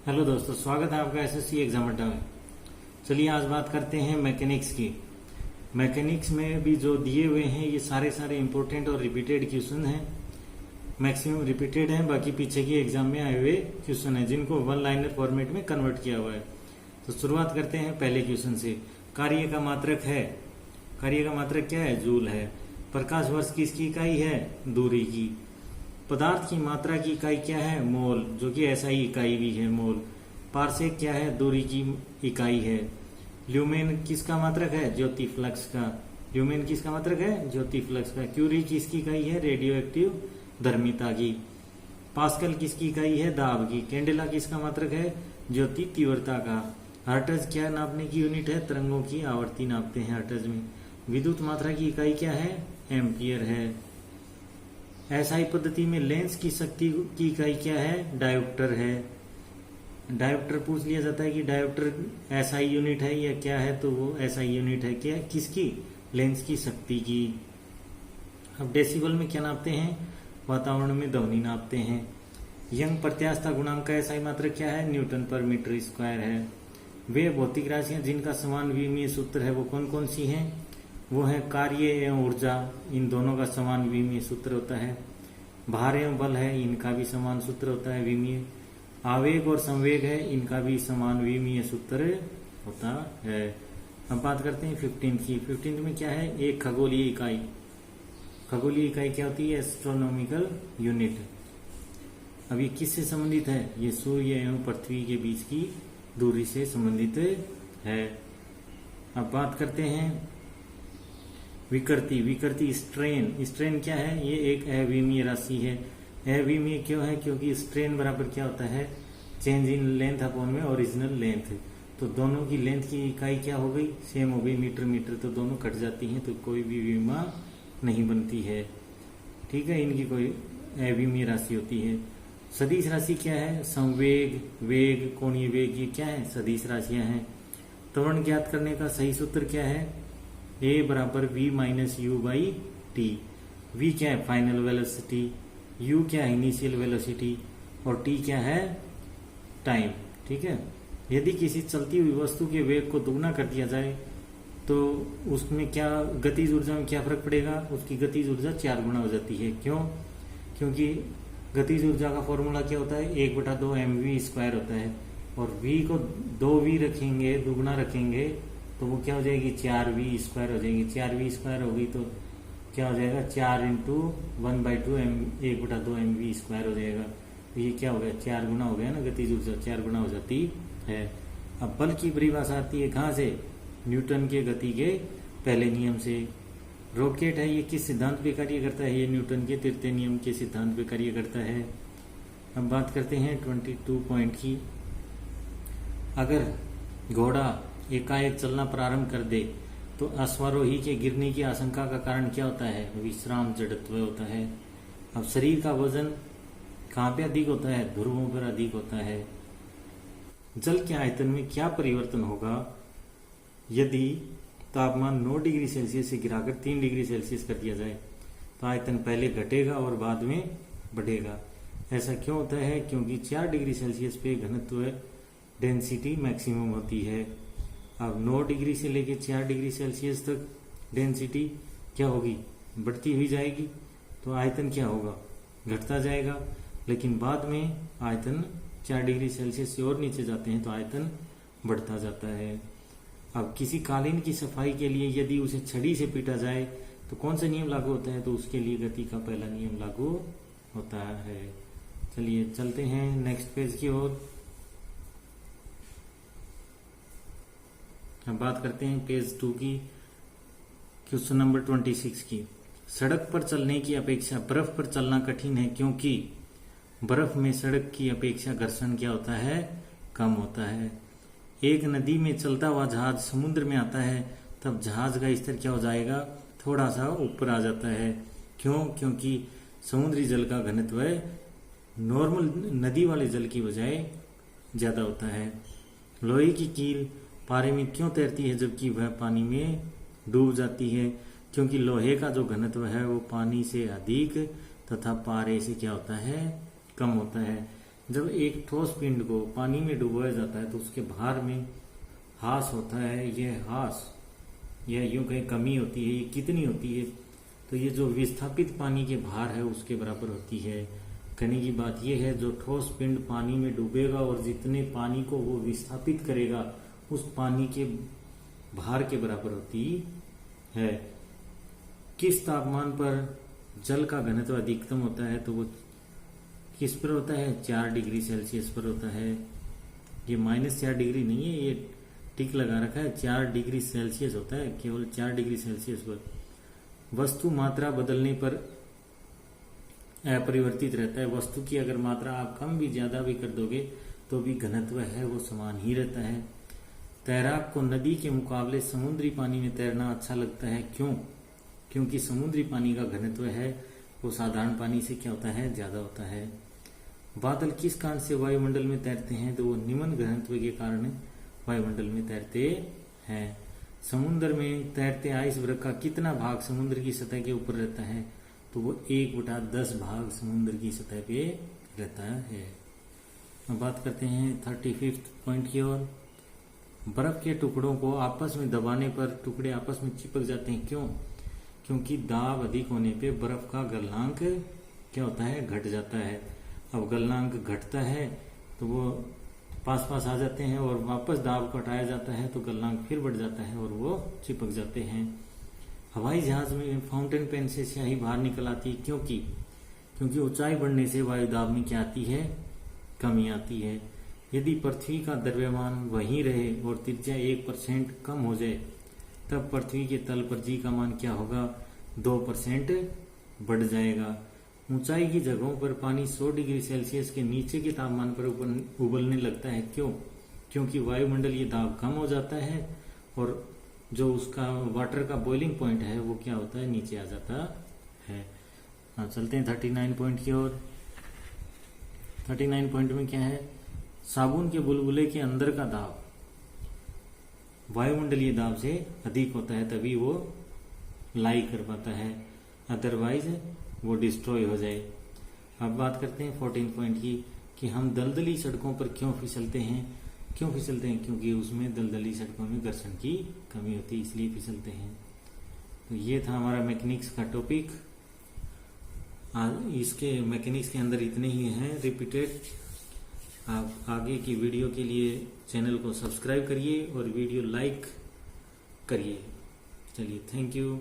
Hello दोस्तों, स्वागत है आपका एसएससी एग्जाम अड्डा में। चलिए आज बात करते हैं मैकेनिक्स की। मैकेनिक्स में भी जो दिए हुए हैं ये सारे इंपॉर्टेंट और रिपीटेड क्वेश्चन हैं। मैक्सिमम रिपीटेड हैं, बाकी पीछे की एग्जाम में आए हुए क्वेश्चन हैं जिनको वन लाइनर फॉर्मेट में कन्वर्ट किया हुआ है। तो शुरुआत करते हैं पहले क्वेश्चन से। कार्य का मात्रक है, कार्य का मात्रक क्या है? जूल है। प्रकाश वर्ष की इसकी इकाई है दूरी की। पदार्थ की मात्रा की इकाई क्या है? मोल, जो कि एसआई इकाई भी है मोल। पारसेक क्या है? दूरी की इकाई है। ल्यूमेन किसका मात्रक है? ज्योति फ्लक्स का। ल्यूमेन किसका मात्रक है? ज्योति फ्लक्स का। क्यूरी किसकी इकाई है? रेडियो एक्टिव धर्मिता की। पास्कल किसकी इकाई है? दाब की। कैंडेला किसका मात्रक है? ज्योति तीव्रता का। हर्ट्ज क्या नापने की यूनिट है? तरंगों की आवर्ती नापते हैं हर्ट्ज में। विद्युत मात्रा की इकाई क्या है? एम्पियर है। एसआई पद्धति में लेंस की शक्ति की इकाई क्या है? डायोप्टर है। डायोप्टर पूछ लिया जाता है कि डायोप्टर एसआई यूनिट है या क्या है, तो वो एसआई यूनिट है क्या? किसकी? लेंस की शक्ति की। अब डेसिबल में क्या नापते हैं? वातावरण में ध्वनि नापते हैं। यंग प्रत्यास्थता गुणांक का एसआई मात्रक क्या है? न्यूटन पर मीटर स्क्वायर है। वे भौतिक राशियां जिनका समान विमीय सूत्र है वो कौन कौन सी हैं? वो है कार्य एवं ऊर्जा, इन दोनों का समान विमीय सूत्र होता है। भार एवं बल है, इनका भी समान सूत्र होता है विमीय। आवेग और संवेग है, इनका भी समान विमीय सूत्र होता है। अब बात करते हैं 15 की। 15 में क्या है? एक खगोलीय इकाई। खगोलीय इकाई क्या होती है? Astronomical unit. अब ये किससे संबंधित है? ये सूर्य एवं पृथ्वी के बीच की दूरी से संबंधित है। अब बात करते हैं विकृति। विकृति स्ट्रेन। स्ट्रेन क्या है? ये एक अविमीय राशि है। अविमीय क्यों है? क्योंकि स्ट्रेन बराबर क्या होता है? चेंज इन लेंथ अपॉन में ओरिजिनल लेंथ। तो दोनों की लेंथ की इकाई क्या हो गई? सेम हो गई, मीटर मीटर। तो दोनों कट जाती हैं तो कोई भी विमा नहीं बनती है। ठीक है, इनकी कोई अविमीय राशि होती है। सदिश राशि क्या है? संवेग, वेग, कोणीय वेग, ये क्या है? सदिश राशियां हैं। त्वरण ज्ञात करने का सही सूत्र क्या है? A बराबर V minus you by T. V क्या है? Final velocity. U क्या है? Initial velocity. और T क्या है? टाइम। ठीक है, यदि किसी चलती हुई वस्तु के वेग को दोगुना कर दिया जाए तो उसमें क्या गतिज ऊर्जा में क्या फर्क पड़ेगा? उसकी गतिज ऊर्जा 4 गुना हो जाती है। क्यों? क्योंकि गतिज ऊर्जा का फॉर्मूला क्या होता है? 1/2 mv स्क्वायर होता है। और V को 2V रखेंगे, दुगुना रखेंगे तो वो क्या हो जाएगी? 4v स्क्वायर हो जाएगी। 4v स्क्वायर हो गई तो क्या हो जाएगा? 4 इंटू 1/2 1/2 mv स्क्वायर हो जाएगा। तो ये क्या हो गया? 4 गुना हो गया ना, गतिज ऊर्जा 4 गुना हो जाती है। अब बल की परिभाषा आती है कहाँ से? न्यूटन के गति के पहले नियम से। रॉकेट है, ये किस सिद्धांत पे कार्य करता है? ये न्यूटन के तृतीय नियम के सिद्धांत पे कार्य करता है। अब बात करते हैं 22 पॉइंट की। अगर घोड़ा एकाएक चलना प्रारंभ कर दे तो अश्वारोही के गिरने की आशंका का कारण क्या होता है? विश्राम जड़त्व होता है। अब शरीर का वजन कहाँ पे अधिक होता है? ध्रुवों पर अधिक होता है। जल के आयतन में क्या परिवर्तन होगा यदि तापमान 9 डिग्री सेल्सियस से गिराकर 3 डिग्री सेल्सियस कर दिया जाए? तो आयतन पहले घटेगा और बाद में बढ़ेगा। ऐसा क्यों होता है? क्योंकि 4 डिग्री सेल्सियस पे घनत्व डेंसिटी मैक्सिमम होती है। अब 9 डिग्री से लेकर 4 डिग्री सेल्सियस तक डेंसिटी क्या होगी? बढ़ती हुई जाएगी। तो आयतन क्या होगा? घटता जाएगा। लेकिन बाद में आयतन 4 डिग्री सेल्सियस से और नीचे जाते हैं तो आयतन बढ़ता जाता है। अब किसी कालीन की सफाई के लिए यदि उसे छड़ी से पीटा जाए तो कौन सा नियम लागू होता है? तो उसके लिए गति का पहला नियम लागू होता है। चलिए चलते हैं नेक्स्ट पेज की ओर। अब बात करते हैं पेज 2 की, क्वेश्चन नंबर 26 की। सड़क पर चलने की अपेक्षा बर्फ पर चलना कठिन है क्योंकि बर्फ में सड़क की अपेक्षा घर्षण क्या होता है? कम होता है। एक नदी में चलता हुआ जहाज समुद्र में आता है तब जहाज का स्तर क्या हो जाएगा? थोड़ा सा ऊपर आ जाता है। क्यों? क्योंकि समुद्री जल का घनत्व नॉर्मल नदी वाले जल की बजाय ज्यादा होता है। लोहे की कील पारे में क्यों तैरती है जबकि वह पानी में डूब जाती है? क्योंकि लोहे का जो घनत्व है वो पानी से अधिक तथा पारे से क्या होता है? कम होता है। जब एक ठोस पिंड को पानी में डुबोया जाता है तो उसके भार में ह्रास होता है। यह ह्रास या यूं कहीं कमी होती है, ये कितनी होती है? तो ये जो विस्थापित पानी के भार है उसके बराबर होती है। कहने की बात यह है, जो ठोस पिंड पानी में डूबेगा और जितने पानी को वो विस्थापित करेगा उस पानी के भार के बराबर होती है। किस तापमान पर जल का घनत्व अधिकतम होता है? तो वो किस पर होता है? 4 डिग्री सेल्सियस पर होता है। ये -4 डिग्री नहीं है, ये टिक लगा रखा है, 4 डिग्री सेल्सियस होता है, केवल 4 डिग्री सेल्सियस पर। वस्तु मात्रा बदलने पर अपरिवर्तित रहता है। वस्तु की अगर मात्रा आप कम भी ज्यादा भी कर दोगे तो भी घनत्व है वो समान ही रहता है। तैराक को नदी के मुकाबले समुद्री पानी में तैरना अच्छा लगता है। क्यों? क्योंकि समुद्री पानी का घनत्व है वो साधारण पानी से क्या होता है? ज्यादा होता है। बादल किस कारण से वायुमंडल में तैरते हैं? तो वो निम्न घनत्व के कारण वायुमंडल में तैरते हैं। समुद्र में तैरते आइसबर्ग का कितना भाग समुद्र की सतह के ऊपर रहता है? तो वो 1/10 भाग समुद्र की सतह पे रहता है। अब बात करते हैं 35 पॉइंट की ओर। बर्फ के टुकड़ों को आपस में दबाने पर टुकड़े आपस में चिपक जाते हैं। क्यों? क्योंकि दाब अधिक होने पे बर्फ का गलनांक क्या होता है? घट जाता है। अब गलनांक घटता है तो वो पास पास आ जाते हैं और वापस दाब को हटाया जाता है तो गलनांक फिर बढ़ जाता है और वो चिपक जाते हैं। हवाई जहाज में फाउंटेन पेन से स्याही बाहर निकल आती है। क्योंकि ऊंचाई बढ़ने से वायु दाब में क्या आती है? कमी आती है। यदि पृथ्वी का द्रव्यमान वही रहे और त्रिज्या 1% कम हो जाए तब पृथ्वी के तल पर जी का मान क्या होगा? 2% बढ़ जाएगा। ऊंचाई की जगहों पर पानी 100 डिग्री सेल्सियस के नीचे के तापमान पर उबलने लगता है। क्यों? क्योंकि वायुमंडलीय दाब कम हो जाता है और जो उसका वाटर का बॉइलिंग पॉइंट है वो क्या होता है? नीचे आ जाता है। अब चलते हैं 39 पॉइंट की ओर। 39 पॉइंट में क्या है? साबुन के बुलबुले के अंदर का दाब वायुमंडलीय दाब से अधिक होता है तभी वो लाई कर पाता है, अदरवाइज वो डिस्ट्रॉय हो जाए। अब बात करते हैं 14 पॉइंट की कि हम दलदली सड़कों पर क्यों फिसलते हैं? क्योंकि उसमें दलदली सड़कों में घर्षण की कमी होती है, इसलिए फिसलते हैं। तो ये था हमारा मैकेनिक्स का टॉपिक। इसके मैकेनिक्स के अंदर इतने ही हैं रिपीटेड। आप आगे की वीडियो के लिए चैनल को सब्सक्राइब करिए और वीडियो लाइक करिए। चलिए, थैंक यू।